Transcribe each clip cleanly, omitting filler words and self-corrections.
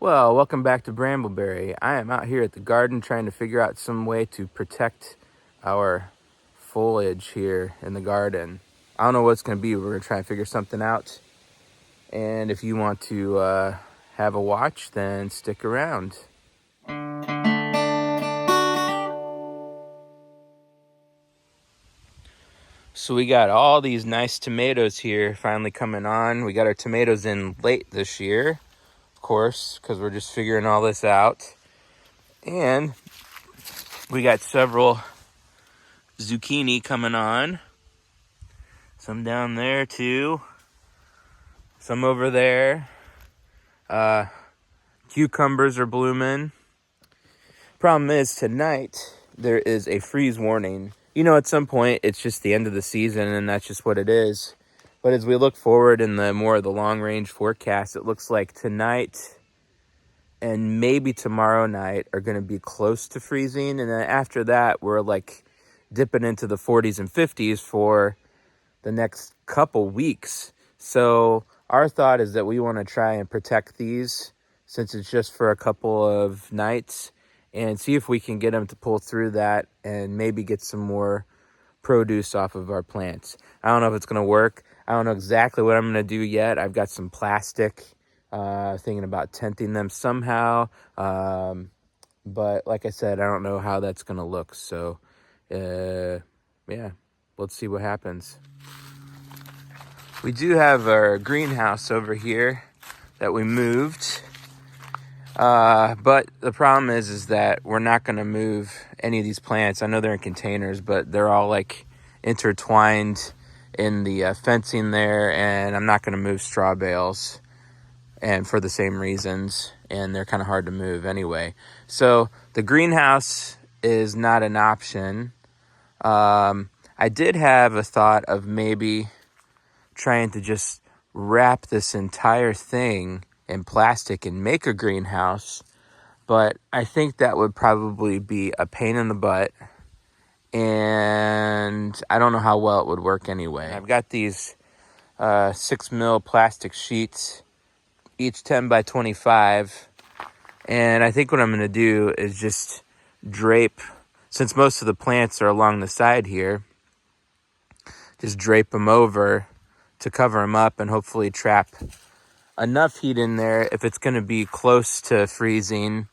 Well, welcome back to Brambleberry. I am out here at the garden trying to figure out some way to protect our foliage here in the garden. I don't know what it's going to be. We're going to try and figure something out. And if you want to have a watch, then stick around. So we got all these nice tomatoes here finally coming on. We got our tomatoes in late this year, of course, because we're just figuring all this out. And we got several zucchini coming on. Some down there too. Some over there. Cucumbers are blooming. Problem is, tonight there is a freeze warning. At some point it's just the end of the season and that's just what it is. But as we look forward in the more of the long range forecast, it looks like tonight and maybe tomorrow night are going to be close to freezing. And then after that, we're like dipping into the 40s and 50s for the next couple weeks. So our thought is that we want to try and protect these since it's just for a couple of nights and see if we can get them to pull through that and maybe get some more produce off of our plants. I don't know if it's going to work. I don't know exactly what I'm going to do yet. I've got some plastic, thinking about tenting them somehow. But like I said, I don't know how that's going to look. So, yeah, let's see what happens. We do have our greenhouse over here that we moved. But the problem is that we're not going to move any of these plants. I know they're in containers, but they're all like intertwined in the fencing there, and I'm not going to move straw bales, and for the same reasons, and they're kind of hard to move anyway. So the greenhouse is not an option. I did have a thought of maybe trying to just wrap this entire thing in plastic and make a greenhouse, but I think that would probably be a pain in the butt, and I don't know how well it would work anyway. I've got these 6 mil plastic sheets, each 10 by 25, and I think what I'm going to do is just drape, since most of the plants are along the side here, just drape them over to cover them up and hopefully trap enough heat in there if it's going to be close to freezing,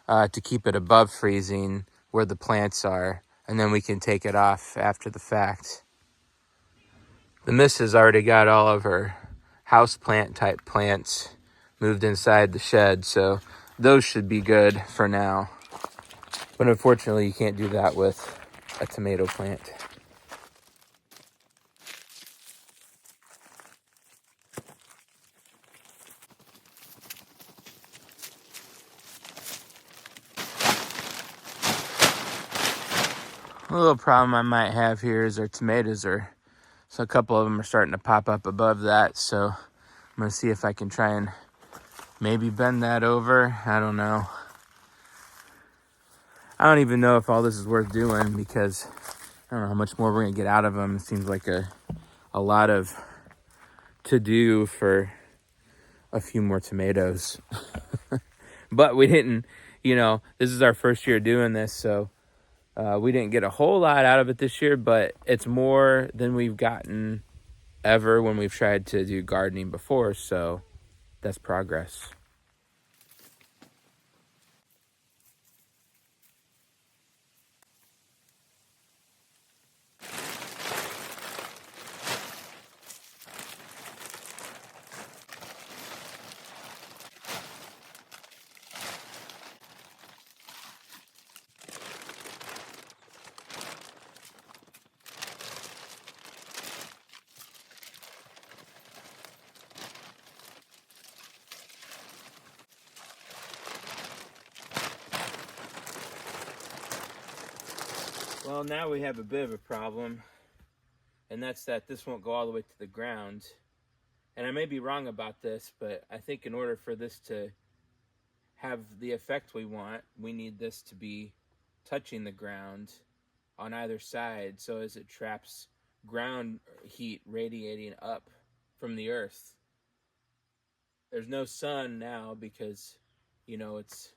to keep it above freezing where the plants are, and then we can take it off after the fact. The miss has already got all of her house plant type plants moved inside the shed, so those should be good for now. But unfortunately, you can't do that with a tomato plant. A little problem I might have here is our tomatoes so a couple of them are starting to pop up above that. So I'm going to see if I can try and maybe bend that over. I don't know. I don't even know if all this is worth doing because I don't know how much more we're going to get out of them. It seems like a lot of to do for a few more tomatoes. But we didn't, this is our first year doing this, so we didn't get a whole lot out of it this year, but it's more than we've gotten ever when we've tried to do gardening before, so that's progress. Well, now we have a bit of a problem, and that's that this won't go all the way to the ground. And I may be wrong about this, but I think in order for this to have the effect we want, we need this to be touching the ground on either side, so as it traps ground heat radiating up from the earth. There's no sun now because you know, it's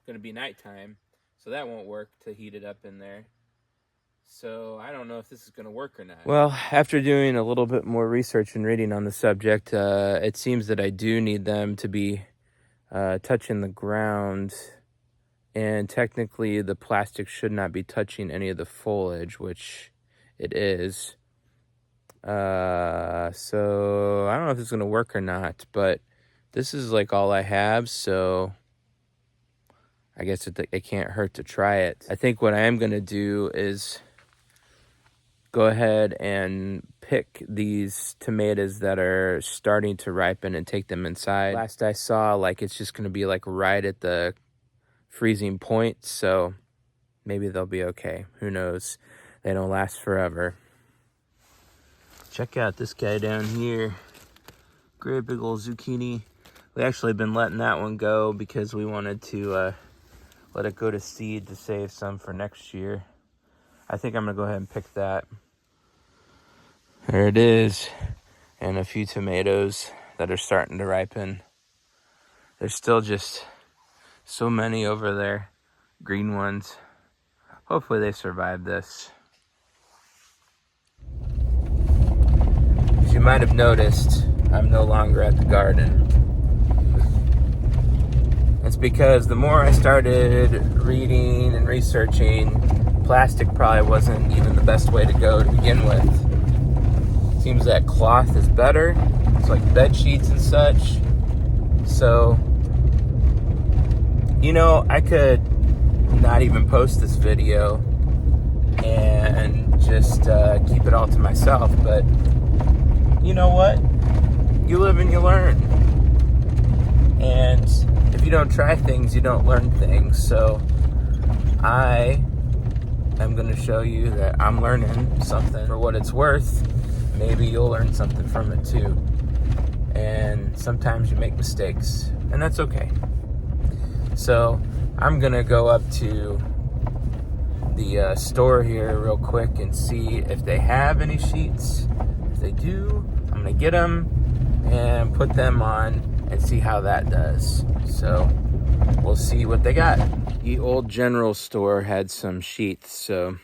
going to be nighttime, so that won't work to heat it up in there. So I don't know if this is going to work or not. Well, after doing a little bit more research and reading on the subject, it seems that I do need them to be touching the ground, and technically the plastic should not be touching any of the foliage, which it is. So I don't know if it's going to work or not, but this is like all I have, so I guess it can't hurt to try it. I think what I am going to do is go ahead and pick these tomatoes that are starting to ripen and take them inside. Last I saw, like, it's just going to be like right at the freezing point, so maybe they'll be okay. Who knows? They don't last forever. Check out this guy down here. Great big old zucchini. We actually been letting that one go because we wanted to let it go to seed to save some for next year. I think I'm gonna go ahead and pick that. There it is. And a few tomatoes that are starting to ripen. There's still just so many over there. Green ones. Hopefully they survive this. As you might have noticed, I'm no longer at the garden. It's because the more I started reading and researching, plastic probably wasn't even the best way to go to begin with. Seems that cloth is better. It's like bed sheets and such. So, you know, I could not even post this video and just keep it all to myself, but you know what? You live and you learn. And if you don't try things, you don't learn things. So I am going to show you that I'm learning something for what it's worth. Maybe you'll learn something from it too. And sometimes you make mistakes, and that's okay. So I'm going to go up to the store here real quick and see if they have any sheets. If they do, I'm going to get them and put them on and see how that does. So we'll see what they got. The old general store had some sheets, so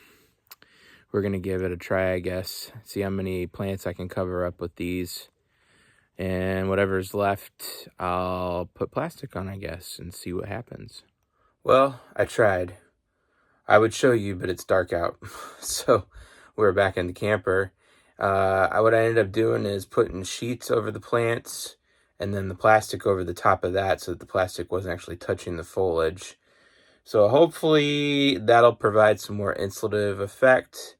we're gonna give it a try, I guess. See how many plants I can cover up with these. And whatever's left, I'll put plastic on, I guess, and see what happens. Well, I tried. I would show you, but it's dark out. So we're back in the camper. What I ended up doing is putting sheets over the plants and then the plastic over the top of that so that the plastic wasn't actually touching the foliage. So hopefully that'll provide some more insulative effect.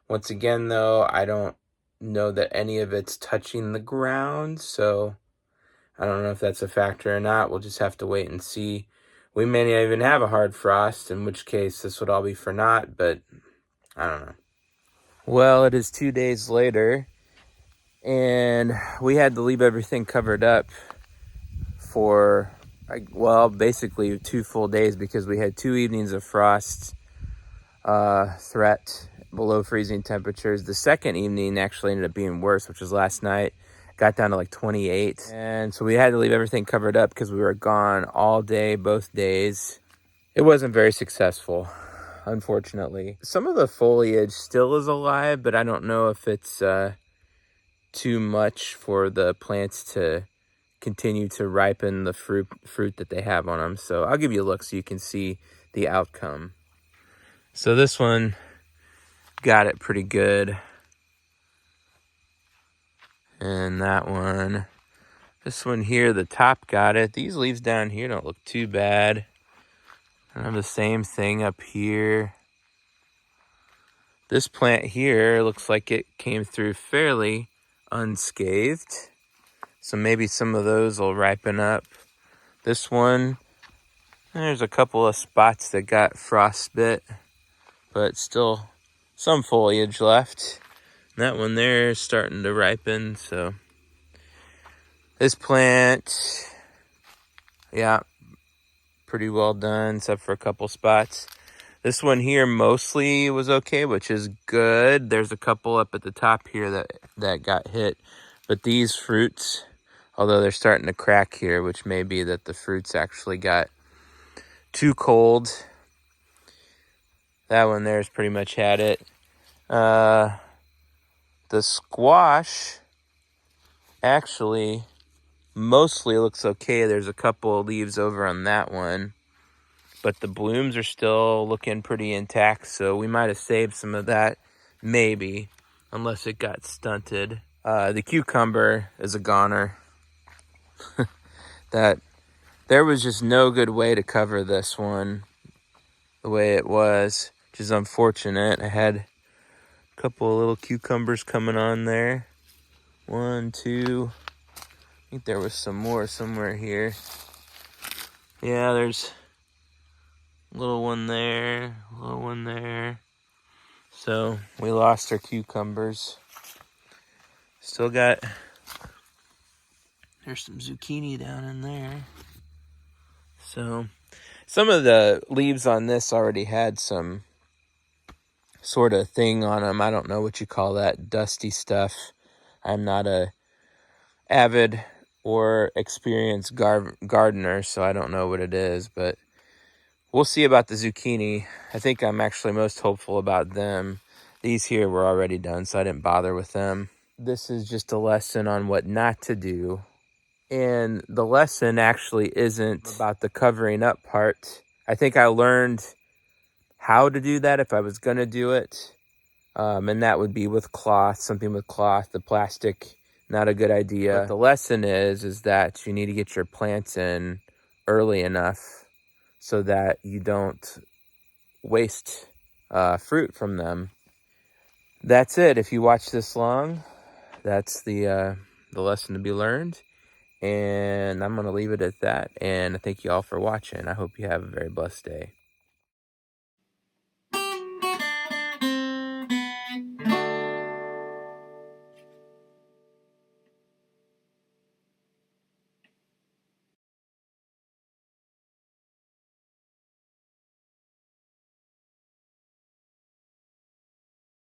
Once again, though, I don't know that any of it's touching the ground, so I don't know if that's a factor or not. We'll just have to wait and see. We may not even have a hard frost, in which case this would all be for naught, but I don't know. Well, it is 2 days later, and we had to leave everything covered up for, well, basically 2 full days because we had 2 evenings of frost threat, below freezing temperatures. The second evening actually ended up being worse, which was last night. Got down to like 28. And so we had to leave everything covered up because we were gone all day, both days. It wasn't very successful, unfortunately. Some of the foliage still is alive, but I don't know if it's too much for the plants to continue to ripen the fruit that they have on them. So I'll give you a look so you can see the outcome. So this one got it pretty good. And that one, this one here, the top got it. These leaves down here don't look too bad. I have the same thing up here. This plant here looks like it came through fairly unscathed. So maybe some of those will ripen up. This one, there's a couple of spots that got frostbit, but still some foliage left. That one there is starting to ripen, so this plant, yeah, pretty well done, except for a couple spots. This one here mostly was okay, which is good. There's a couple up at the top here that got hit, but these fruits, although they're starting to crack here, which may be that the fruits actually got too cold. That one there's pretty much had it. The squash actually mostly looks okay. There's a couple of leaves over on that one, but the blooms are still looking pretty intact, so we might have saved some of that, maybe, unless it got stunted. The cucumber is a goner. That there was just no good way to cover this one the way it was, which is unfortunate. I had a couple of little cucumbers coming on there. 1, 2. I think there was some more somewhere here. Yeah, there's a little one there, a little one there. So we lost our cucumbers. Still got, there's some zucchini down in there. So some of the leaves on this already had some sort of thing on them. I don't know what you call that, dusty stuff. I'm not a avid or experienced gardener, so I don't know what it is, but we'll see about the zucchini. I think I'm actually most hopeful about them. These here were already done, so I didn't bother with them. This is just a lesson on what not to do. And the lesson actually isn't about the covering up part. I think I learned how to do that if I was going to do it. And that would be with cloth, something with cloth. The plastic, not a good idea. But the lesson is that you need to get your plants in early enough so that you don't waste fruit from them. That's it. If you watch this long, that's the lesson to be learned. And I'm going to leave it at that. And I thank you all for watching. I hope you have a very blessed day.